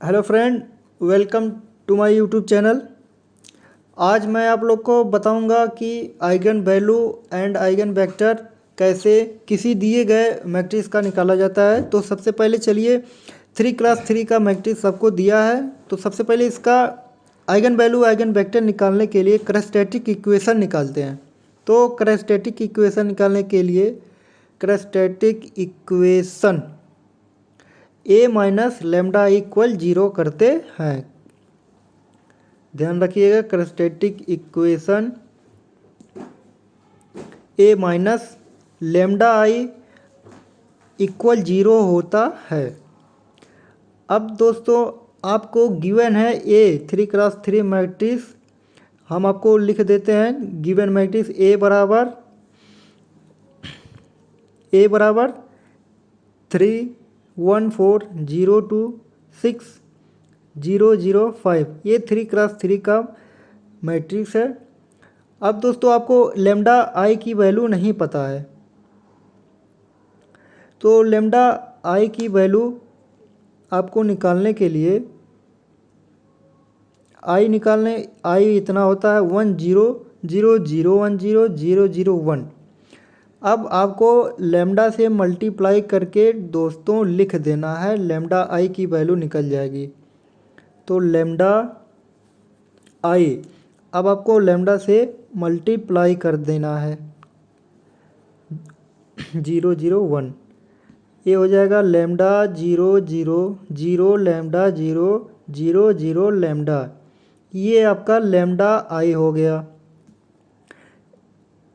Hello friend, welcome to my YouTube channel. आज मैं आप लोग को बताऊंगा कि eigen value and eigen vector कैसे किसी दिए गए मैट्रिक्स का निकाला जाता है। तो सबसे पहले चलिए 3x3 का मैट्रिक्स सबको दिया है। तो सबसे पहले इसका आइगन वैल्यू आइगन वेक्टर निकालने के लिए करस्टेटिक इक्वेशन निकालते हैं। तो करस्टेटिक इक्वेशन निकालने के लिए characteristic equation A minus lambda equal zero करते हैं। ध्यान रखिएगा, characteristic equation A minus lambda I equal zero होता है। अब दोस्तों आपको गिवन है ए 3x3 मैट्रिक्स। हम आपको लिख देते हैं गिवन मैट्रिक्स ए बराबर 3 1 4 0 2 6 0 0 5। ये 3x3 का मैट्रिक्स है। अब दोस्तों आपको लेमडा आई की वैल्यू नहीं पता है, तो लेमडा आई की वैल्यू आपको निकालने के लिए आई इतना होता है 1 0 0 0 1 0 0 0 1। अब आपको लेमडा से मल्टीप्लाई करके दोस्तों लिख देना है, लेमडा आई की वैल्यू निकल जाएगी। तो लेमडा आई अब आपको लेमडा से मल्टीप्लाई कर देना है 0 0 1। ये हो जाएगा लेमडा 0 0 0 लेमडा 0 0 0 लेमडा। ये आपका लेमडा आई हो गया।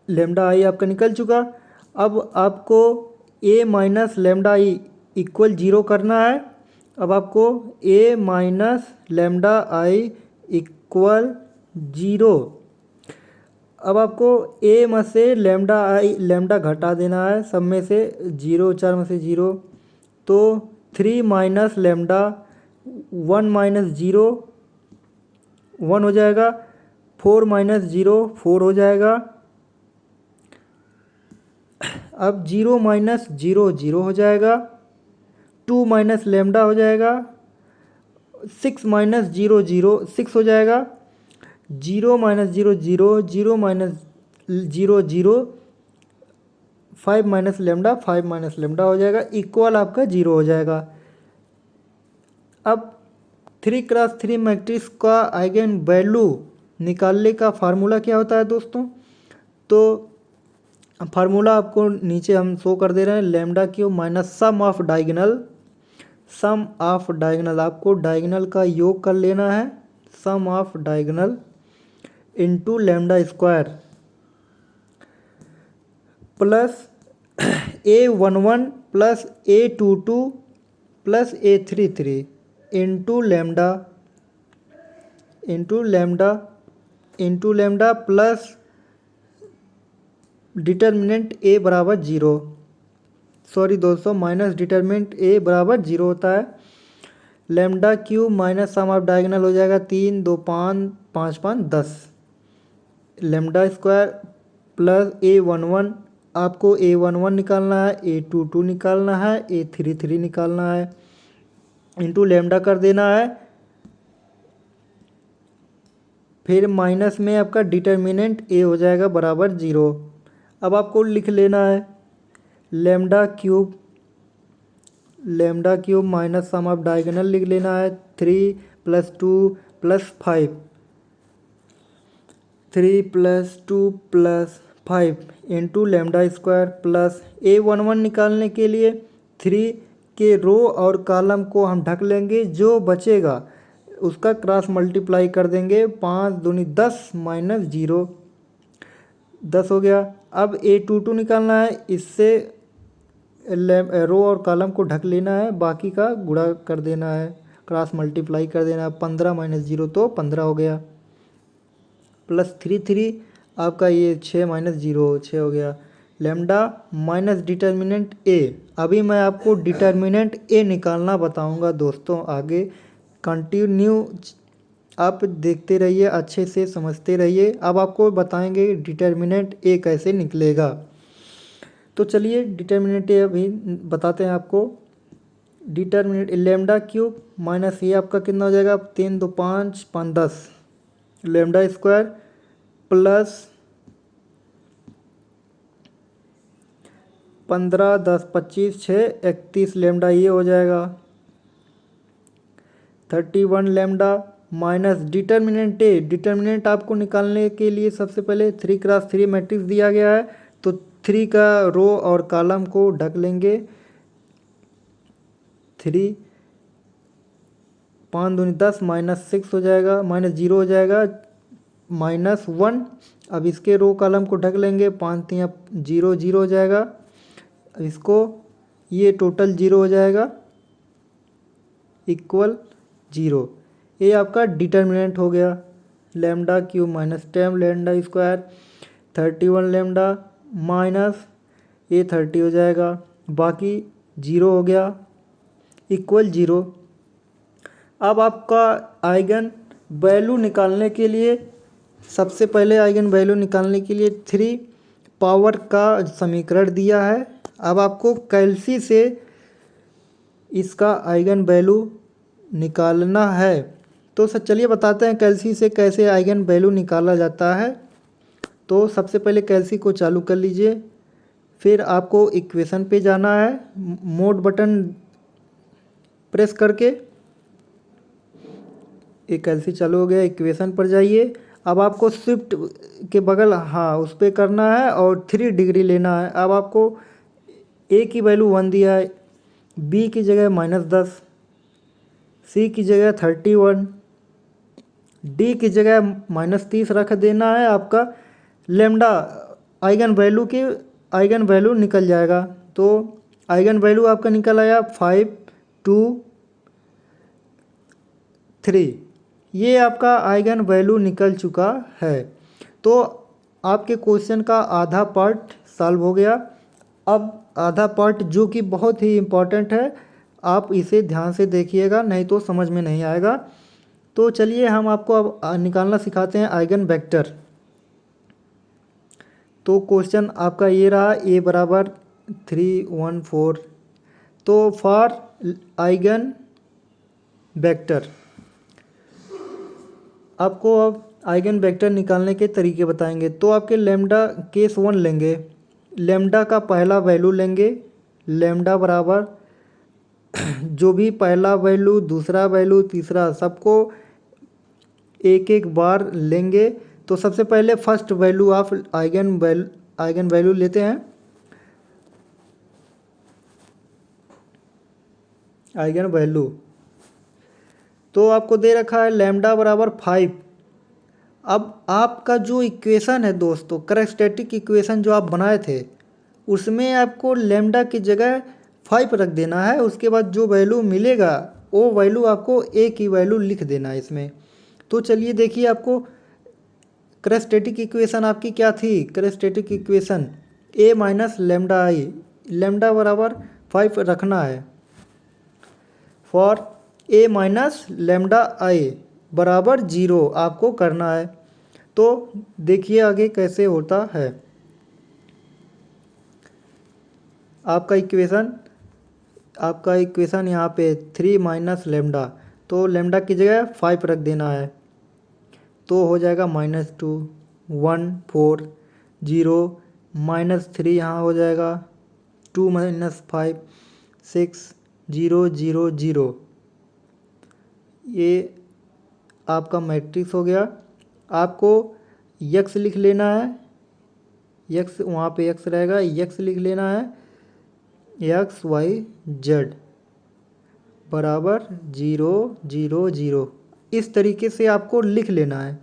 लेमडा आई आपका निकल चुका। अब आपको A minus lambda I equal zero करना है। अब आपको A minus lambda I equal zero. अब आपको ए में से लेमडा घटा देना है, सब में से जीरो, चार में से जीरो। तो 3 माइनस लेमडा 1 माइनस जीरो 1 हो जाएगा। 4 माइनस जीरो 4 हो जाएगा। अब 0 माइनस जीरो 0 हो जाएगा। 2 माइनस लेमडा हो जाएगा। 6 माइनस जीरो 0 6 हो जाएगा। 0 minus zero 0 0 minus zero 0 5 minus lambda 5 minus lambda हो जाएगा, इक्वल आपका 0 हो जाएगा। अब 3x3 मैट्रिक्स का आइगन वैल्यू निकालने का फार्मूला क्या होता है दोस्तों? तो फार्मूला आपको नीचे हम शो कर दे रहे हैं, lambda cube minus sum of diagonal. आपको डायगोनल का योग कर लेना है, sum of diagonal into lambda square plus A11 plus A22 plus A33 into lambda plus determinant A बराबर जीरो। सॉरी दोस्तों, माइनस डिटर्मिनेंट ए बराबर जीरो होता है। Lambda cube minus sum of diagonal हो जाएगा 3 2 5 5 5 10। लेमडा स्क्वायर प्लस A11, आपको A11 निकालना है, A22 निकालना है, A33 निकालना है, इंटू लेमडा कर देना है। फिर माइनस में आपका डिटर्मिनेंट ए हो जाएगा बराबर जीरो। अब आपको लिख लेना है lambda cube minus sum of diagonal लिख लेना है 3 plus 2 plus 5 3 plus 2 plus 5 into lambda square plus A11 निकालने के लिए 3 के रो और कॉलम को हम ढक लेंगे, जो बचेगा उसका क्रॉस मल्टीप्लाई कर देंगे। 5 दूनी 10 माइनस जीरो 10 हो गया। अब A22 निकालना है, इससे रो और कॉलम को ढक लेना है, बाकी का गुणा कर देना है, क्रॉस मल्टीप्लाई कर देना है। 15 माइनस जीरो तो 15 हो गया, प्लस 3 आपका ये 6 माइनस जीरो 6 हो गया। लेमडा माइनस डिटर्मिनेंट ए। अभी मैं आपको डिटर्मिनेंट ए निकालना बताऊंगा दोस्तों आगे। कंटिन्यू आप देखते रहिए, अच्छे से समझते रहिए। अब आपको बताएंगे डिटर्मिनेंट ए कैसे निकलेगा। तो चलिए डिटर्मिनेंट ए अभी बताते हैं आपको। डिटर्मिनेंट लेमडा क्यूब माइनस ये आपका कितना हो जाएगा, 3 2 5 5 10 लेमडा स्क्वायर प्लस 15 10 25 6 31 लेमडा ये हो जाएगा 31 लेमडा माइनस डिटर्मिनेंट ए। डिटर्मिनेंट आपको निकालने के लिए सबसे पहले 3x3 मैट्रिक्स दिया गया है, तो 3 का रो और कॉलम को ढक लेंगे। 3 5 दूनी 10 माइनस 6 हो जाएगा, माइनस 0 हो जाएगा, माइनस 1। अब इसके रो कॉलम को ढक लेंगे, 5 3 0 0 हो जाएगा। अब इसको ये टोटल 0 हो जाएगा इक्वल 0। ये आपका डिटर्मिनेंट हो गया। Lambda cube minus 10 lambda square 31 lambda minus ये 30 हो जाएगा, बाकी 0 हो गया इक्वल 0। अब आपका आइगन वैल्यू निकालने के लिए सबसे पहले आइगन वैल्यू निकालने के लिए 3 पावर का समीकरण दिया है। अब आपको कैल्सी से इसका आइगन वैल्यू निकालना है। तो सर चलिए बताते हैं कैल्सी से कैसे आइगन वैल्यू निकाला जाता है। तो सबसे पहले कैल्सी को चालू कर लीजिए, फिर आपको इक्वेशन पे जाना है, मोड बटन प्रेस करके एक कैल्सी चालू हो गया। इक्वेशन पर जाइए, अब आपको शिफ्ट के बगल हाँ उस पर करना है और 3 डिग्री लेना है। अब आपको ए की वैल्यू 1 दिया है, बी की जगह -10, सी की जगह 31, डी की जगह -30 रख देना है। आपका लेमडा आइगन वैल्यू निकल जाएगा। तो आइगन वैल्यू आपका निकल आया 5 2 3। ये आपका आइगन वैल्यू निकल चुका है। तो आपके क्वेश्चन का आधा पार्ट सॉल्व हो गया। अब आधा पार्ट जो कि बहुत ही इम्पोर्टेंट है, आप इसे ध्यान से देखिएगा, नहीं तो समझ में नहीं आएगा। तो चलिए हम आपको अब निकालना सिखाते हैं आइगन वेक्टर। तो क्वेश्चन आपका ये रहा, ए बराबर 3 1 4। तो फॉर आइगन वेक्टर आपको अब आइगन वेक्टर निकालने के तरीके बताएंगे। तो आपके लेमडा केस 1 लेंगे, लेमडा का पहला वैल्यू लेंगे, लेमडा बराबर जो भी पहला वैल्यू दूसरा वैल्यू तीसरा सबको एक एक बार लेंगे। तो सबसे पहले फर्स्ट वैल्यू आप आइगन वैल्यू लेते हैं। आइगन वैल्यू तो आपको दे रखा है लेमडा बराबर 5। अब आपका जो इक्वेशन है दोस्तों, करैक्टरिस्टिक इक्वेशन जो आप बनाए थे, उसमें आपको लेमडा की जगह 5 रख देना है। उसके बाद जो वैल्यू मिलेगा वो वैल्यू आपको ए की वैल्यू लिख देना है इसमें। तो चलिए देखिए, आपको करैक्टरिस्टिक इक्वेशन आपकी क्या थी। Characteristic equation A minus lambda I, lambda बराबर 5 रखना है फॉर ए माइनस लेमडा आई बराबर 0 आपको करना है। तो देखिए आगे कैसे होता है। आपका इक्वेशन यहाँ पे 3 माइनस लेमडा, तो लेमडा की जगह 5 रख देना है। तो हो जाएगा -2 1 4 0 -3 यहाँ हो जाएगा 2 - 5 6 0 0 0। ये आपका मैट्रिक्स हो गया। आपको यक्स लिख लेना है, यक्स वहाँ पे यक्स रहेगा, यक्स लिख लेना है, XYZ बराबर 0 0 0। इस तरीके से आपको लिख लेना है।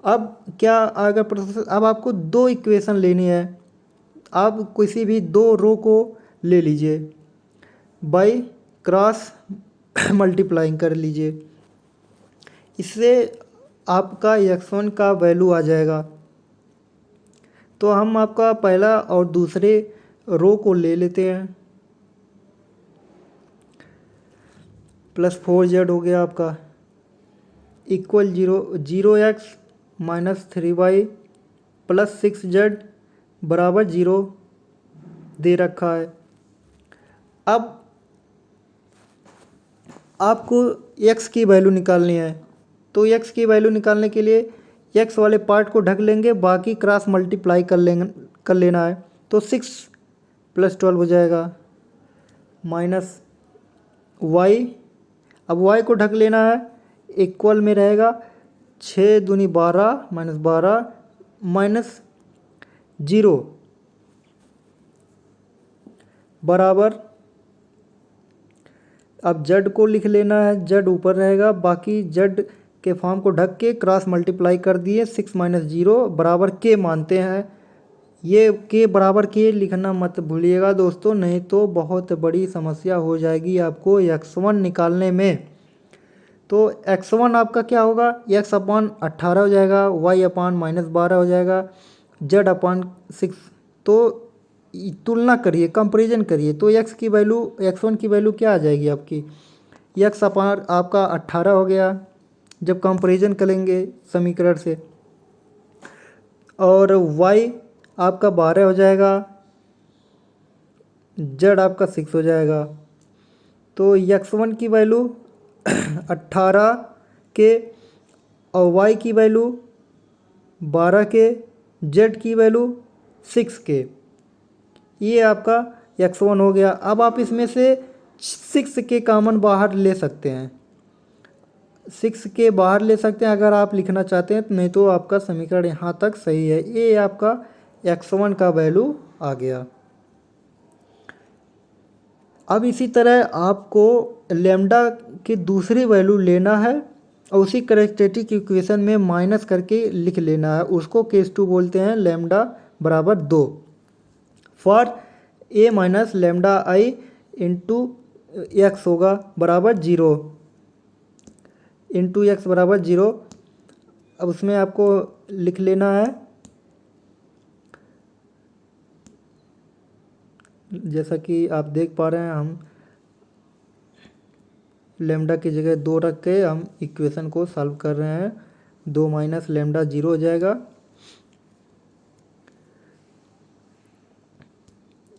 अब क्या आगे प्रोसेस, अब आपको 2 इक्वेशन लेनी है। आप किसी भी 2 रो को ले लीजिए, बाई क्रॉस मल्टीप्लाइंग कर लीजिए, इससे आपका x1 का वैल्यू आ जाएगा। तो हम आपका पहला और दूसरे रो को ले लेते हैं। +4z हो गया आपका इक्वल 0x - 3y + 6z बराबर 0 दे रखा है। अब आपको x की वैल्यू निकालनी है। तो x की वैल्यू निकालने के लिए x वाले पार्ट को ढक लेंगे, बाकी क्रॉस मल्टीप्लाई कर लेना है। तो 6 + 12 हो जाएगा माइनस y। अब y को ढक लेना है, इक्वल में रहेगा 6 दूनी 12 -12 -0 बराबर। अब z को लिख लेना है, z ऊपर रहेगा, बाकी z के फॉर्म को ढक के क्रॉस मल्टीप्लाई कर दिए। 6 - 0 बराबर k मानते हैं। ये k बराबर k लिखना मत भूलिएगा दोस्तों, नहीं तो बहुत बड़ी समस्या हो जाएगी आपको x1 निकालने में। तो x1 आपका क्या होगा, x/18 हो जाएगा, y/-12 हो जाएगा, z/6। तो तुलना करिए, कंपैरिजन करिए। तो x1 की वैल्यू क्या आ जाएगी आपकी, आपका 18 हो गया जब कंपैरिजन करेंगे समीकरण से, और y आपका 12 हो जाएगा, z आपका 6 हो जाएगा। तो x1 की वैल्यू 18 के और y की वैल्यू 12 के, z की वैल्यू 6 के, ये आपका x1 हो गया। अब आप इसमें से 6 के कॉमन बाहर ले सकते हैं, 6 के बाहर ले सकते हैं अगर आप लिखना चाहते हैं, नहीं तो आपका समीकरण यहाँ तक सही है। ये आपका x1 का वैल्यू आ गया। अब इसी तरह आपको लैम्डा की दूसरी वैल्यू लेना है और उसी करैक्टेरिस्टिक इक्वेशन में माइनस करके लिख लेना है। उसको केस 2 बोलते हैं, लैम्डा बराबर 2 for a - λi into x होगा बराबर 0, इंटू x बराबर 0। अब उसमें आपको लिख लेना है, जैसा कि आप देख पा रहे हैं, हम लैम्डा की जगह 2 रख के हम इक्वेशन को सॉल्व कर रहे हैं। 2 - λ 0 हो जाएगा,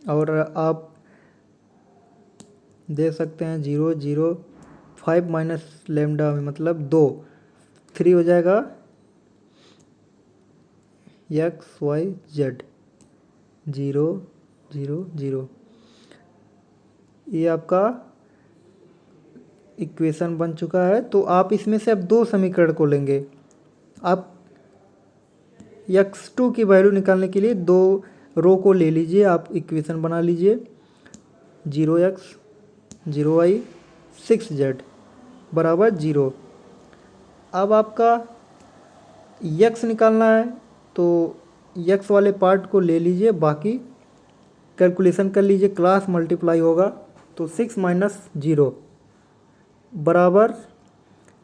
और आप दे सकते हैं 0 0 5 - λ में मतलब 2, 3 हो जाएगा x y z 0 0 0। ये आपका इक्वेशन बन चुका है। तो आप इसमें से अब 2 समीकरण को लेंगे। आप x2 की वैल्यू निकालने के लिए 2 रो को ले लीजिए, आप इक्वेशन बना लीजिए। 0x 0y 6z बराबर 0। अब आपका x निकालना है, तो x वाले पार्ट को ले लीजिए, बाकी कैलकुलेशन कर लीजिए, क्रॉस मल्टीप्लाई होगा। तो 6 - 0 बराबर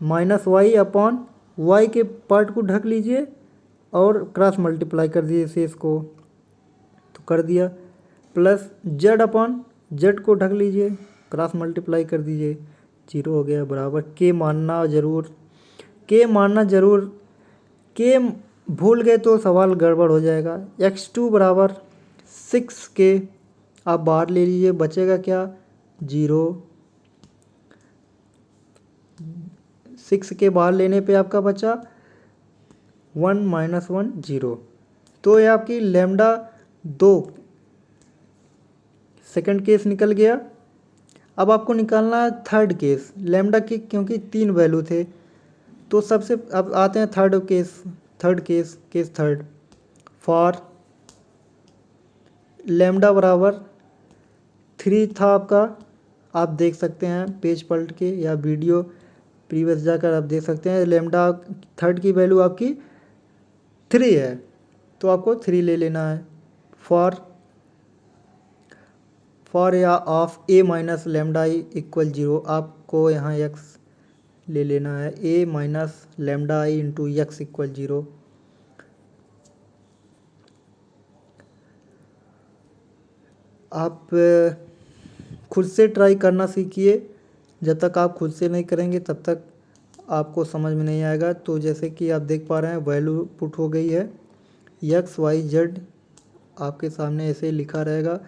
-y/y के पार्ट को ढक लीजिए और क्रॉस मल्टीप्लाई कर दीजिए शेष को, तो कर दिया, प्लस z/z को ढक लीजिए, क्रॉस मल्टीप्लाई कर दीजिए, 0 हो गया बराबर k मानना ज़रूर, k मानना ज़रूर। k भूल गए तो सवाल गड़बड़ हो जाएगा। x2 बराबर 6 के आप बाहर ले लीजिए, बचेगा क्या, 0। 6 के बाहर लेने पे आपका बचा 1 - 1 0। तो ये आपकी लैम्डा 2 सेकंड केस निकल गया। अब आपको निकालना है थर्ड केस। लैम्डा के क्योंकि 3 वैल्यू थे, तो सबसे अब आते हैं केस थर्ड फॉर लैम्डा बराबर 3 था आपका। आप देख सकते हैं पेज पलट के या वीडियो प्रीवियस जाकर आप देख सकते हैं, लैम्डा थर्ड की वैल्यू आपकी 3 है, तो आपको 3 ले लेना है। फॉर या ऑफ a - λi = 0, आपको यहाँ x ले लेना है, a - λi इंटू x = 0। आप खुद से ट्राई करना सीखिए, जब तक आप खुद से नहीं करेंगे तब तक आपको समझ में नहीं आएगा। तो जैसे कि आप देख पा रहे हैं वैल्यू पुट हो गई है, x y z आपके सामने ऐसे लिखा रहेगा,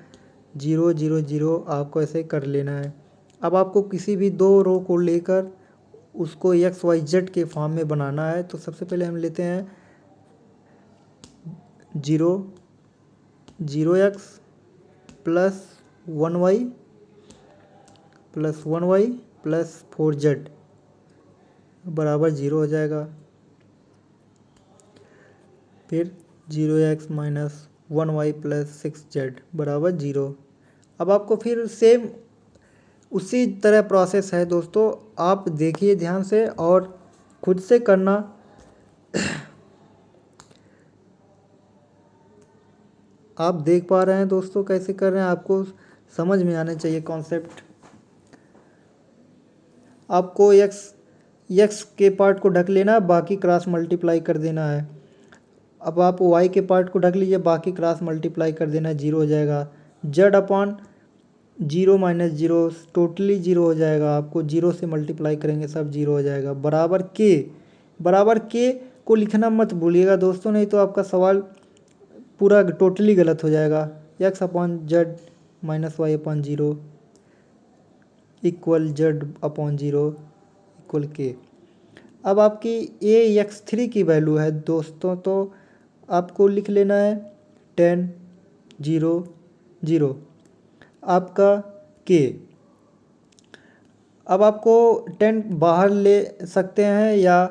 0 0 0 आपको ऐसे कर लेना है। अब आपको किसी भी दो रो को लेकर उसको एक्स वाई जेड के फॉर्म में बनाना है। तो सबसे पहले हम लेते हैं 0 x plus 1y plus 4z बराबर 0 हो जाएगा। फिर 0x minus 1y plus 6z बराबर 0। अब आपको फिर सेम उसी तरह प्रोसेस है दोस्तों, आप देखिए ध्यान से और खुद से करना। आप देख पा रहे हैं दोस्तों कैसे कर रहे हैं, आपको समझ में आना चाहिए कॉन्सेप्ट। आपको एक्स के पार्ट को ढक लेना, बाकी क्रॉस मल्टीप्लाई कर देना है। अब आप वाई के पार्ट को ढक लीजिए, बाकी क्रॉस मल्टीप्लाई कर देना है, 0 हो जाएगा। जेड अपॉन 0 माइनस 0 टोटली 0 हो जाएगा। आपको 0 से मल्टीप्लाई करेंगे सब 0 हो जाएगा। बराबर के को लिखना मत भूलिएगा दोस्तों, नहीं तो आपका सवाल पूरा टोटली गलत हो जाएगा। X upon z minus y upon 0 equal z upon 0 equal k. अब आपकी AX3 की वैल्यू है दोस्तों, तो आपको लिख लेना है 10 0 0 आपका के। अब आपको 10 बाहर ले सकते हैं या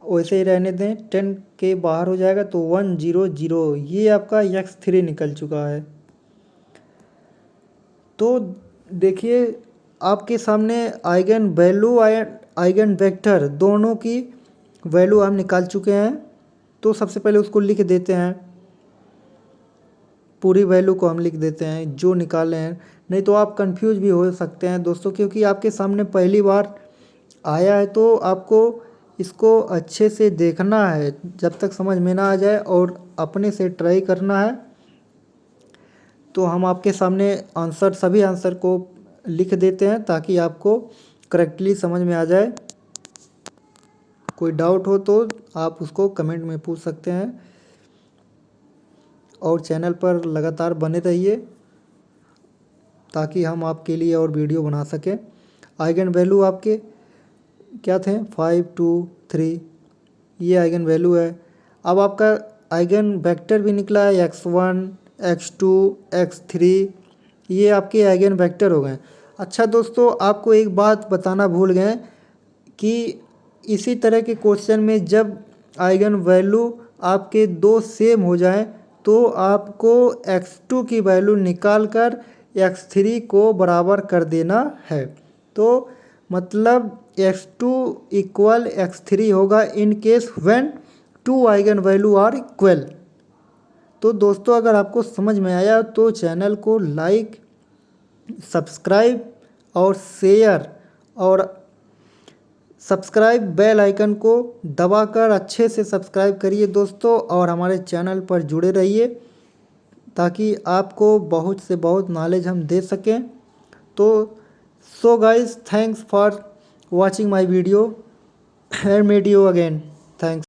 वैसे ही रहने दें, 10 के बाहर हो जाएगा तो 1 0 0 ये आपका X3 निकल चुका है। तो देखिए आपके सामने आइगन वैल्यू आइगन वेक्टर दोनों की वैल्यू हम निकाल चुके हैं। तो सबसे पहले उसको लिख देते हैं, पूरी वैल्यू को हम लिख देते हैं जो निकाले हैं, नहीं तो आप कंफ्यूज भी हो सकते हैं दोस्तों, क्योंकि आपके सामने पहली बार आया है। तो आपको इसको अच्छे से देखना है जब तक समझ में ना आ जाए और अपने से ट्राई करना है। तो हम आपके सामने सभी आंसर को लिख देते हैं ताकि आपको करेक्टली समझ में आ जाए। कोई डाउट हो तो आप उसको कमेंट में पूछ सकते हैं और चैनल पर लगातार बने रहिए ताकि हम आपके लिए और वीडियो बना सकें। आइगन वैल्यू आपके क्या थे, 5 2 3 ये आइगन वैल्यू है। अब आपका आइगन वेक्टर भी निकला है, x1 x2 x3 ये आपके आइगन वेक्टर हो गए। अच्छा दोस्तों, आपको एक बात बताना भूल गए कि इसी तरह के क्वेश्चन में जब आइगन वैल्यू आपके दो सेम हो जाएं तो आपको x2 की वैल्यू निकाल कर x3 को बराबर कर देना है। तो मतलब x2 इक्वल x3 होगा in case when two eigen value are equal. तो दोस्तों अगर आपको समझ में आया तो चैनल को लाइक सब्सक्राइब और शेयर और सब्सक्राइब बेल आइकन को दबाकर अच्छे से सब्सक्राइब करिए दोस्तों, और हमारे चैनल पर जुड़े रहिए ताकि आपको बहुत से बहुत नॉलेज हम दे सकें। तो so guys, thanks for watching my video and meet you again. Thanks.